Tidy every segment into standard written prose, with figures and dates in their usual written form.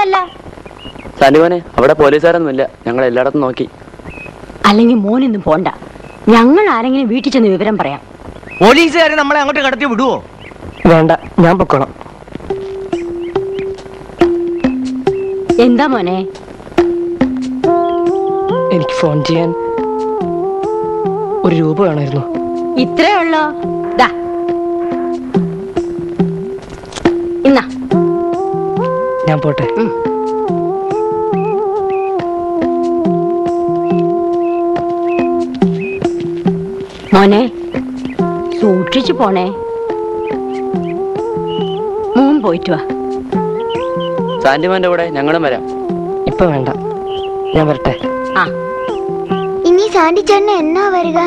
ഒന്നുമല്ല. സാന്റിമോനെ, അവിടെ പോലീസുകാരൊന്നുമില്ല. ഞങ്ങൾ എല്ലായിടത്തും നോക്കി. അല്ലെങ്കിൽ മോനൊന്നും പോണ്ട. ഞങ്ങൾ ആരെങ്കിലും വീട്ടിൽ ചെന്ന് വിവരം പറയാം. പോലീസുകാരെ നമ്മളെ അങ്ങോട്ട് കടത്തി വിടുവോ? വേണ്ട, ഞാൻ പൊക്കോളാം. എന്താ മോനെ? എനിക്ക് ഫോൺ ചെയ്യാൻ ഒരു രൂപ വേണമായിരുന്നു. ഇത്രേ ഉള്ളോ? ഇന്നാ, ഞാൻ പോട്ടെ. മോനെ, സൂക്ഷിച്ചു പോണേ. മോൻ പോയിട്ട് വാ. സാന്റിമോന്റെ കൂടെ ഞങ്ങളും വരാം. ഇപ്പൊ വേണ്ട, ഞാൻ വരട്ടെ. ഇനി സാന്റി ചേട്ടൻ എന്നാ വരിക?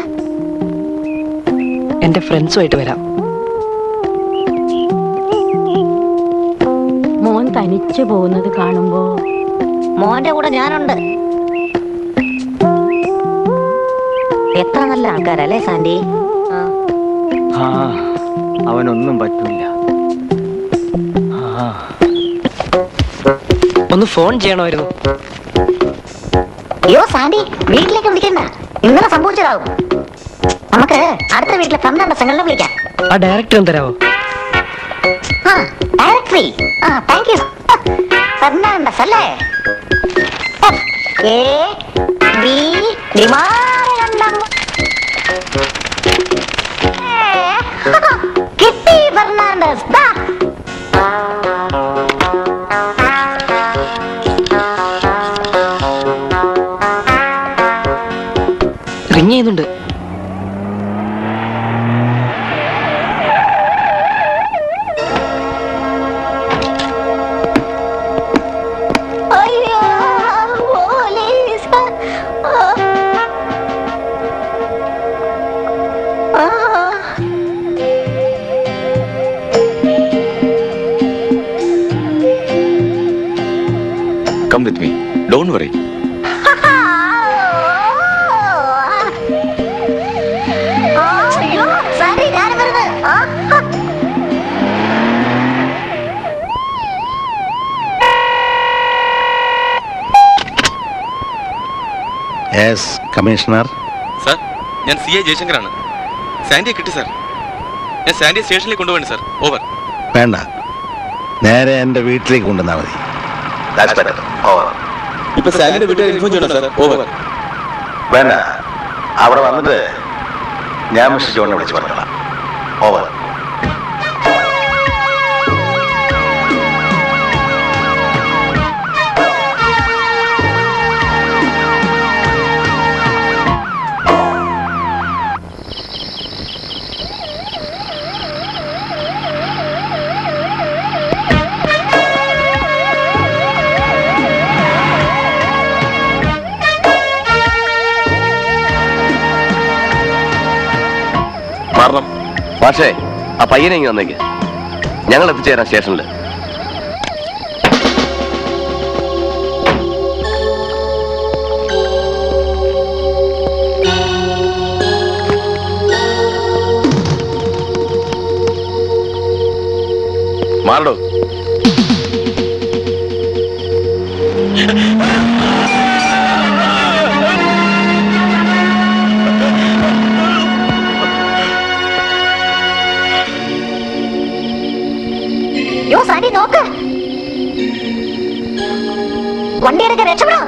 എന്റെ ഫ്രണ്ട്സുമായിട്ട് വരാം. മോൻ തനിച്ചു പോകുന്നത് കാണുമ്പോ മോന്റെ കൂടെ ഞാനുണ്ട്. എത്ര നല്ല ആൾക്കാരല്ലേ സാന്റി? അവനൊന്നും പറ്റില്ല. ഒന്ന് ഫോൺ ചെയ്യണമായിരുന്നു. അയ്യോ സാന്റി, വീട്ടിലേക്ക് വിളിക്കണ്ട. ഇന്നലെ സംഭവിച്ചതാവും. നമുക്ക് അടുത്ത വീട്ടിലെ ഫെർണാണ്ടസ് വിളിക്കാം. ആ ഡയറക്ടർ തരാമോ? ഡയറക്ടറി. Thank you. ഫെർണാണ്ടസ് അല്ലേ? കിട്ടി ഫെർണാണ്ടസ്. റിങ് ചെയ്യുന്നുണ്ട്. Come with me. Don't worry. Yes, Commissioner. Sir, ഞാൻ CA ജയശങ്കറാണ്. സാന്റിയെ കിട്ടി സർ. ഞാൻ സാന്റിയെ സ്റ്റേഷനിലേക്ക് കൊണ്ടുപോകണം സർ. ഓവർ. വേണ്ട, നേരെ എൻ്റെ വീട്ടിലേക്ക് കൊണ്ടുവന്നാൽ മതി. ഇപ്പൊ സാന്റിയുടെ വീട്ടുകാർ ഇൻഫോം ചെയ്യണം സർ. ഓവർ. വേണ്ട, അവിടെ വന്നിട്ട് ഞാൻ മിസ്റ്റർ ജോണിനെ വിളിച്ച് പറഞ്ഞോളാം. ഓവർ. പക്ഷേ ആ പയ്യനെ ഇങ്ങ് വന്നേക്ക്. ഞങ്ങൾ എത്തിച്ചേരാം സ്റ്റേഷനിൽ. മാറടോ. യോ സാന്റി നോക്ക്, വണ്ടി എടുക്ക, രക്ഷപ്പെടോ.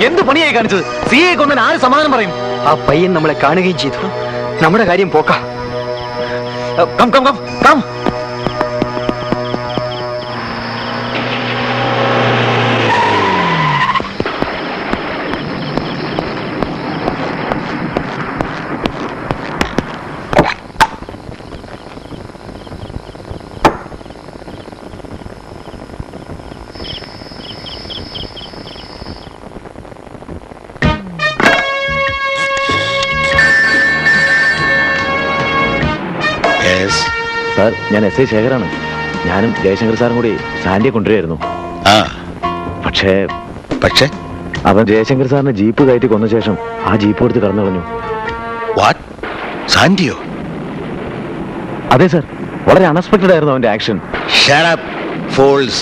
എന്ത് പണിയായി കാണിച്ചത്? സിയെ കൊന്നൻ ആര് സമാധാനം പറയും? ആ പയ്യൻ നമ്മളെ കാണുകയും ചെയ്തു. നമ്മുടെ കാര്യം പോക്ക. Come come come come. Sir, ഞാൻ SI ശേഖരാണ്. ഞാനും ജയശങ്കർ സാറും കൂടി സാന്റിയെ കൊണ്ടുവരുമായിരുന്നു. പക്ഷേ അവൻ ജയശങ്കർ സാറിന് ജീപ്പ് കയറ്റി കൊന്ന ശേഷം ആ ജീപ്പ് എടുത്ത് കടന്നു കളഞ്ഞു. വാട്ട്? സാൻഡിയോ? അതെ സർ, വളരെ അൺഎക്സ്പെക്ടഡ് ആയിരുന്നു അവന്റെ ആക്ഷൻ. Shut up, fools.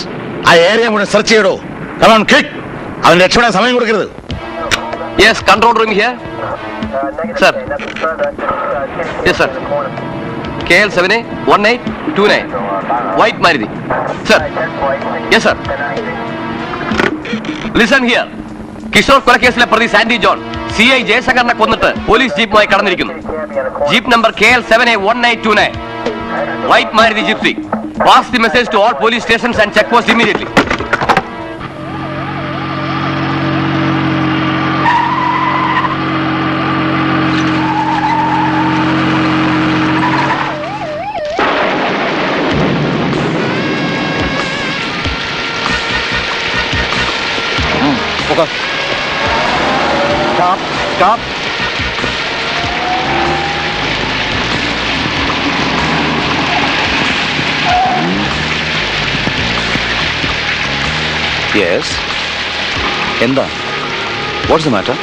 ആ ഏരിയ മുഴുവൻ സെർച്ച് ചെയ്യടോ. Come on, quick. അവൻ രക്ഷപ്പെടാൻ സമയം കൊടുക്കരുത്. Yes, control room here. Sir. Yes sir. KL 7A1829 white Maruti. Sir. Yes sir. Listen here. Kishore കൊലക്കേസിലെ പ്രതി സാൻഡി ജോൺ CI ജയശങ്കറിനെ കൊന്നിട്ട് പോലീസ് ജീപ്പുമായി കടന്നിരിക്കുന്നു. Jeep number KL 7A1829 white Maruti Gypsy. Pass the message to all police stations and checkposts immediately. Stop, stop. Yes. എന്താ? What's the matter?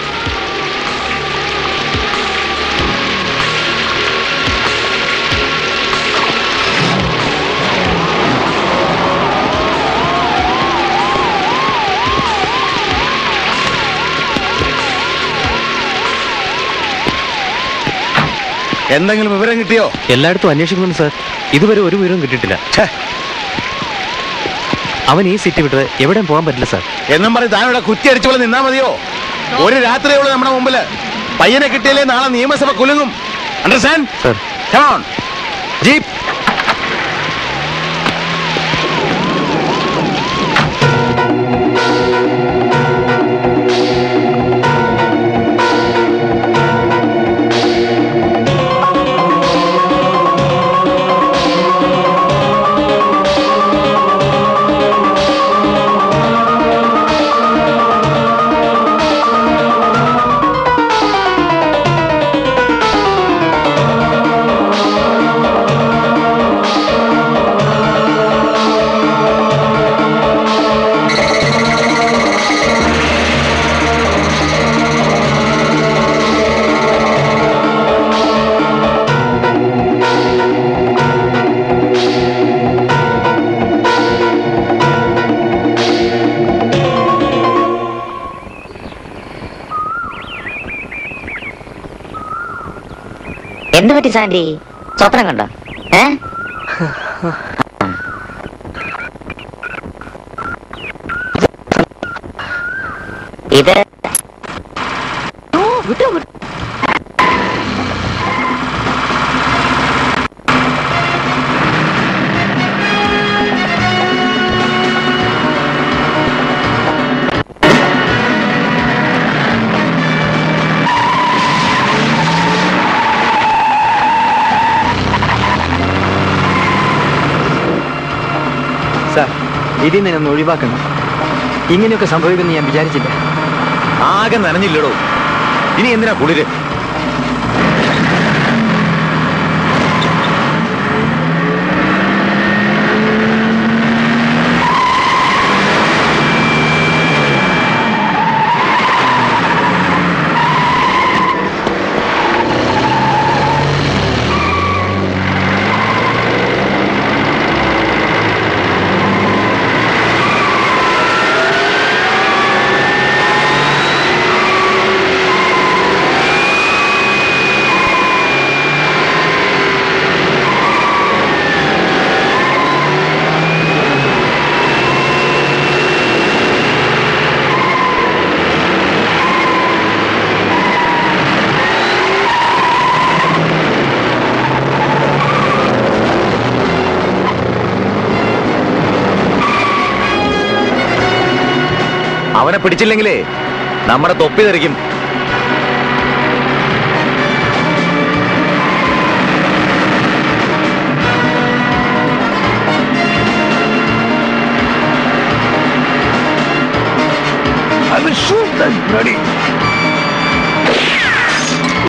എന്തെങ്കിലും വിവരം കിട്ടിയോ? എല്ലായിടത്തും അന്വേഷിക്കുന്നുണ്ട് സാർ. ഇതുവരെ ഒരു വിവരവും കിട്ടിയിട്ടില്ല. അവൻ ഈ സിറ്റി വിട്ട് എവിടെയും പോകാൻ പറ്റില്ല സാർ. എന്നും പറഞ്ഞ് താനിവിടെ കുറ്റി അടിച്ചോളെ നിന്നാ മതിയോ? ഒരു രാത്രിയോളൂ നമ്മുടെ മുമ്പില്. പയ്യനെ കിട്ടിയാലേ നാളെ നിയമസഭ കുലുങ്ങും. Understand? Sir. Come on. Jeep. എന്ത് പറ്റി സാൻഡി? സ്വപ്നം കണ്ടോ? ഇത് സാർ, ഇതിൽ നിന്നൊന്ന് ഒഴിവാക്കണം. ഇങ്ങനെയൊക്കെ സംഭവിക്കുമെന്ന് ഞാൻ വിചാരിച്ചില്ല. ആകെ നനഞ്ഞില്ലടോ. ഇനി എന്തിനാ കുളിര്? അവനെ പിടിച്ചില്ലെങ്കിലേ നമ്മുടെ തൊപ്പി തെറിക്കും.